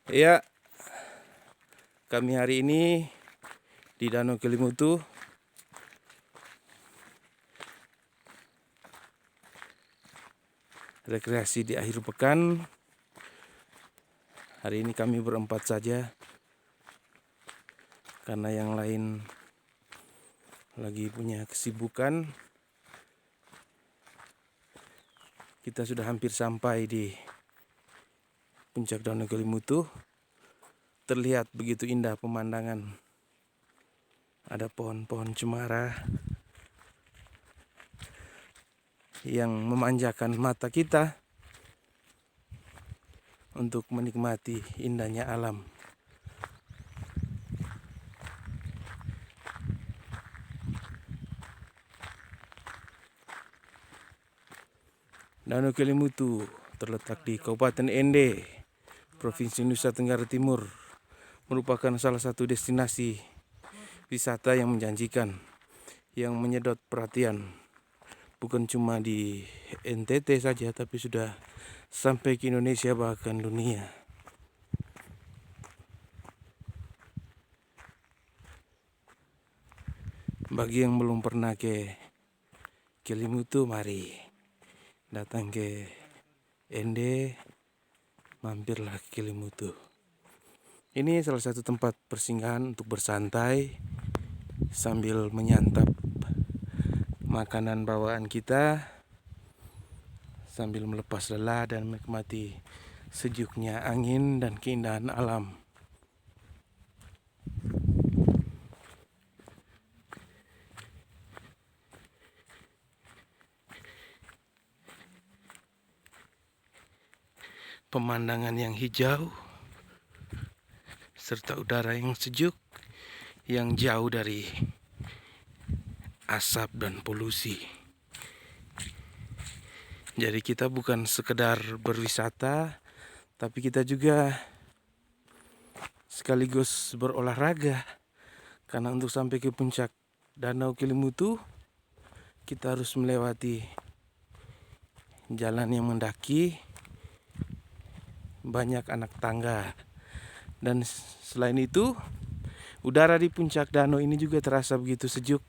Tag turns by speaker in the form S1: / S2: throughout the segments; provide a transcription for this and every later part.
S1: Ya, kami hari ini di Danau Kelimutu rekreasi di akhir pekan. Hari ini kami berempat saja karena yang lain lagi punya kesibukan. Kita sudah hampir sampai di puncak Danau Kelimutu. Terlihat begitu indah pemandangan. Ada pohon-pohon cemara yang memanjakan mata kita untuk menikmati indahnya alam. Danau Kelimutu terletak di Kabupaten Ende, Provinsi Nusa Tenggara Timur, merupakan salah satu destinasi wisata yang menjanjikan, yang menyedot perhatian, bukan cuma di NTT saja, tapi sudah sampai ke Indonesia bahkan dunia. Bagi yang belum pernah ke Kelimutu, mari datang ke Ende, mampirlah ke Kelimutu. Ini salah satu tempat persinggahan untuk bersantai sambil menyantap makanan bawaan kita, sambil melepas lelah dan menikmati sejuknya angin dan keindahan alam. Pemandangan yang hijau serta udara yang sejuk, yang jauh dari asap dan polusi. Jadi kita bukan sekedar berwisata, tapi kita juga sekaligus berolahraga. Karena untuk sampai ke puncak Danau Kelimutu, kita harus melewati jalan yang mendaki, banyak anak tangga. Dan selain itu, udara di puncak danau ini juga terasa begitu sejuk,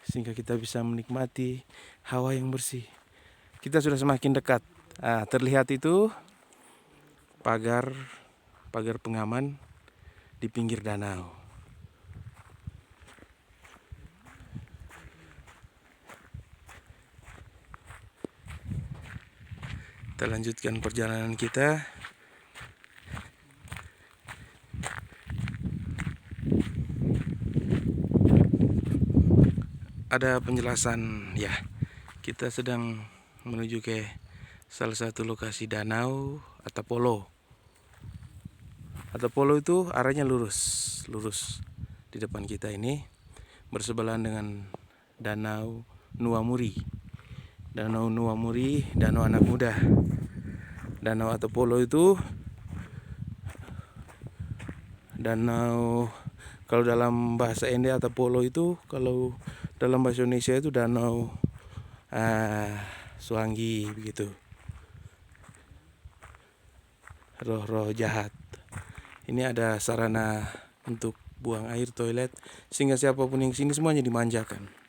S1: sehingga kita bisa menikmati hawa yang bersih. Kita sudah semakin dekat. Terlihat itu pagar pengaman di pinggir danau. Kita lanjutkan perjalanan kita. Ada penjelasan ya, kita sedang menuju ke salah satu lokasi danau Atapolo. Atapolo itu arahnya lurus di depan kita ini, bersebelahan dengan Danau Nuamuri. Danau Nuamuri, danau anak muda. Danau Atapolo itu danau, kalau dalam bahasa Ende Atapolo itu, kalau dalam bahasa Indonesia itu danau Suanggi begitu. Roh-roh jahat. Ini ada sarana untuk buang air toilet, sehingga siapapun yang sini semuanya dimanjakan.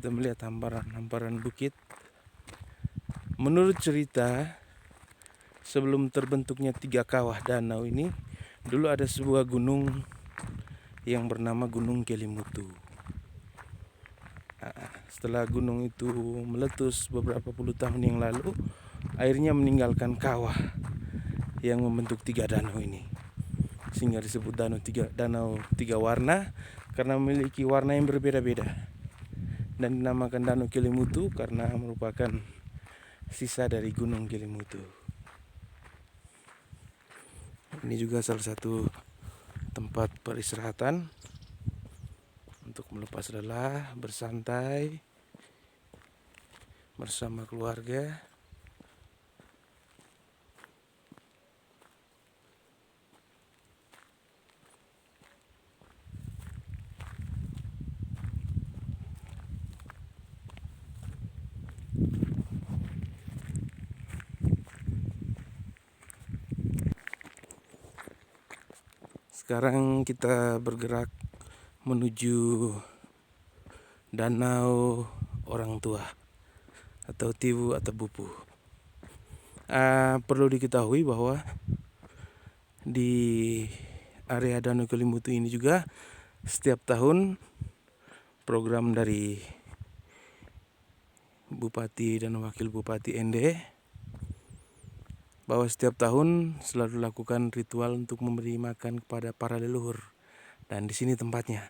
S1: Kita melihat hamparan bukit. Menurut cerita, sebelum terbentuknya 3 kawah danau ini, dulu ada sebuah gunung yang bernama Gunung Kelimutu. setelah gunung itu meletus beberapa puluh tahun yang lalu, airnya meninggalkan kawah yang membentuk 3 danau ini, sehingga disebut danau tiga warna karena memiliki warna yang berbeda-beda, dan dinamakan Danau Kelimutu karena merupakan sisa dari Gunung Kelimutu. Ini juga salah satu tempat peristirahatan untuk melepas lelah, bersantai bersama keluarga. Sekarang kita bergerak menuju Danau Orang Tua atau Tiwu atau Bupu. Perlu diketahui bahwa di area Danau Kelimutu ini juga setiap tahun program dari Bupati dan Wakil Bupati ND bahwa setiap tahun selalu lakukan ritual untuk memberi makan kepada para leluhur, dan di sini tempatnya.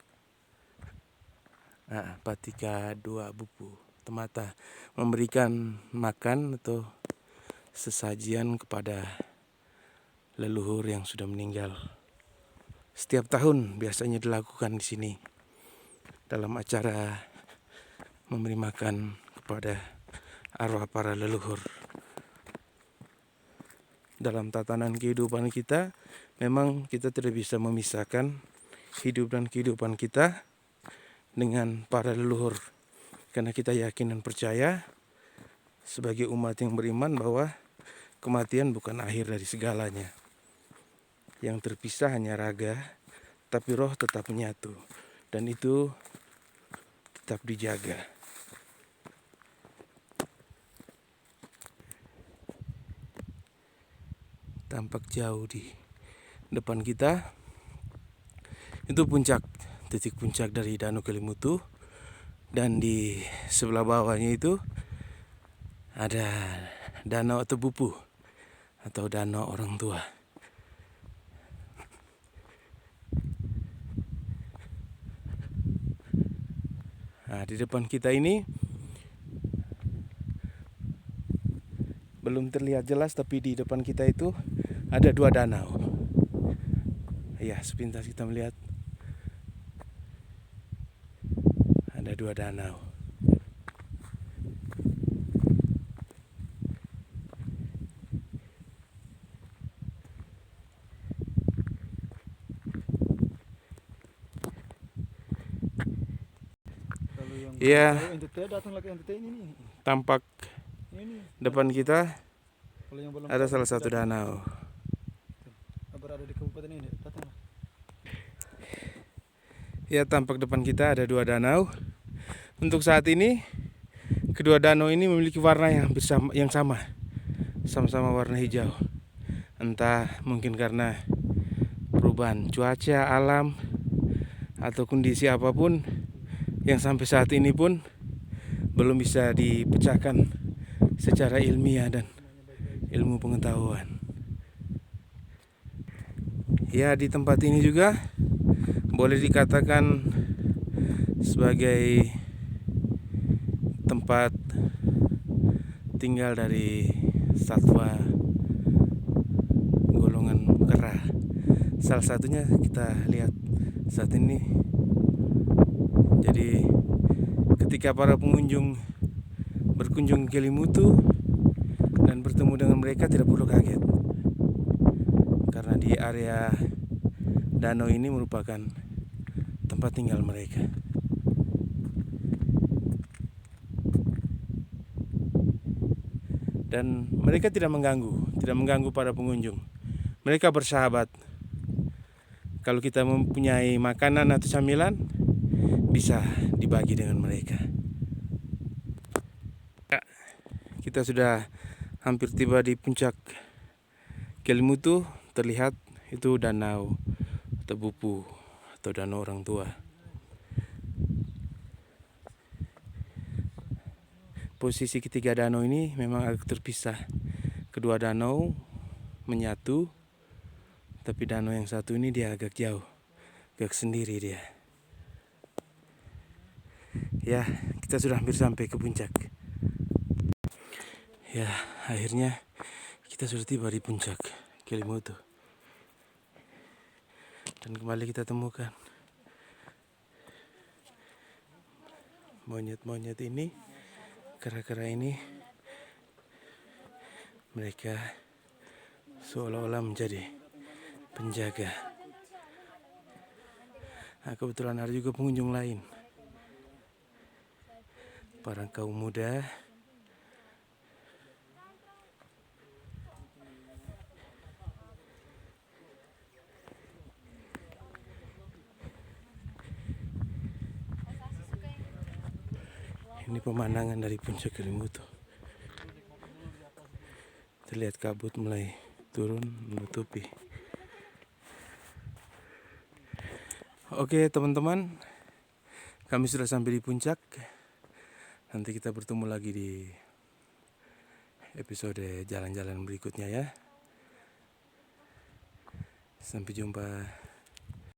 S1: Patika 2 Bupu Temata memberikan makan atau sesajian kepada leluhur yang sudah meninggal. Setiap tahun biasanya dilakukan di sini dalam acara memberi makan kepada arwah para leluhur. Dalam tatanan kehidupan kita, memang kita tidak bisa memisahkan hidup dan kehidupan kita dengan para leluhur, karena kita yakin dan percaya sebagai umat yang beriman bahwa kematian bukan akhir dari segalanya. Yang terpisah hanya raga, tapi roh tetap menyatu, dan itu tetap dijaga. Tampak jauh di depan kita itu titik puncak dari Danau Kelimutu, dan di sebelah bawahnya itu ada Danau atau Bupu atau Danau Orang Tua. Di depan kita ini belum terlihat jelas, tapi di depan kita itu ada 2 danau. Ya, sepintas kita melihat ada 2 danau. Iya, tampak depan kita ada salah satu danau.
S2: Berada di kabupaten ini, datanglah.
S1: Ya, tampak depan kita ada 2 danau. Untuk saat ini kedua danau ini memiliki warna yang sama-sama warna hijau. Entah mungkin karena perubahan cuaca alam atau kondisi apapun yang sampai saat ini pun belum bisa dipecahkan secara ilmiah dan ilmu pengetahuan. Ya, di tempat ini juga boleh dikatakan sebagai tempat tinggal dari satwa golongan kera. Salah satunya kita lihat saat ini. Jadi ketika para pengunjung berkunjung ke Kelimutu dan bertemu dengan mereka, tidak perlu kaget, karena di area danau ini merupakan tempat tinggal mereka. Dan mereka tidak mengganggu para pengunjung. Mereka bersahabat. Kalau kita mempunyai makanan atau camilan, bisa dibagi dengan mereka. Kita sudah hampir tiba di puncak Kelimutu. Terlihat itu danau atau Bupu atau Danau Orang Tua. posisi ketiga danau ini memang agak terpisah. Kedua danau menyatu, tapi danau yang satu ini dia agak jauh, agak sendiri dia. Ya, kita sudah hampir sampai ke puncak. Ya, akhirnya kita sudah tiba di puncak Kelimutu. Dan kembali kita temukan monyet-monyet ini, kera-kera ini. Mereka seolah-olah menjadi penjaga. Nah, kebetulan ada juga pengunjung lain, para kaum muda. Ini pemandangan dari puncak Kelimutu. Terlihat kabut mulai turun menutupi. Oke teman-teman, kami sudah sampai di puncak. Nanti kita bertemu lagi di episode jalan-jalan berikutnya ya. Sampai jumpa.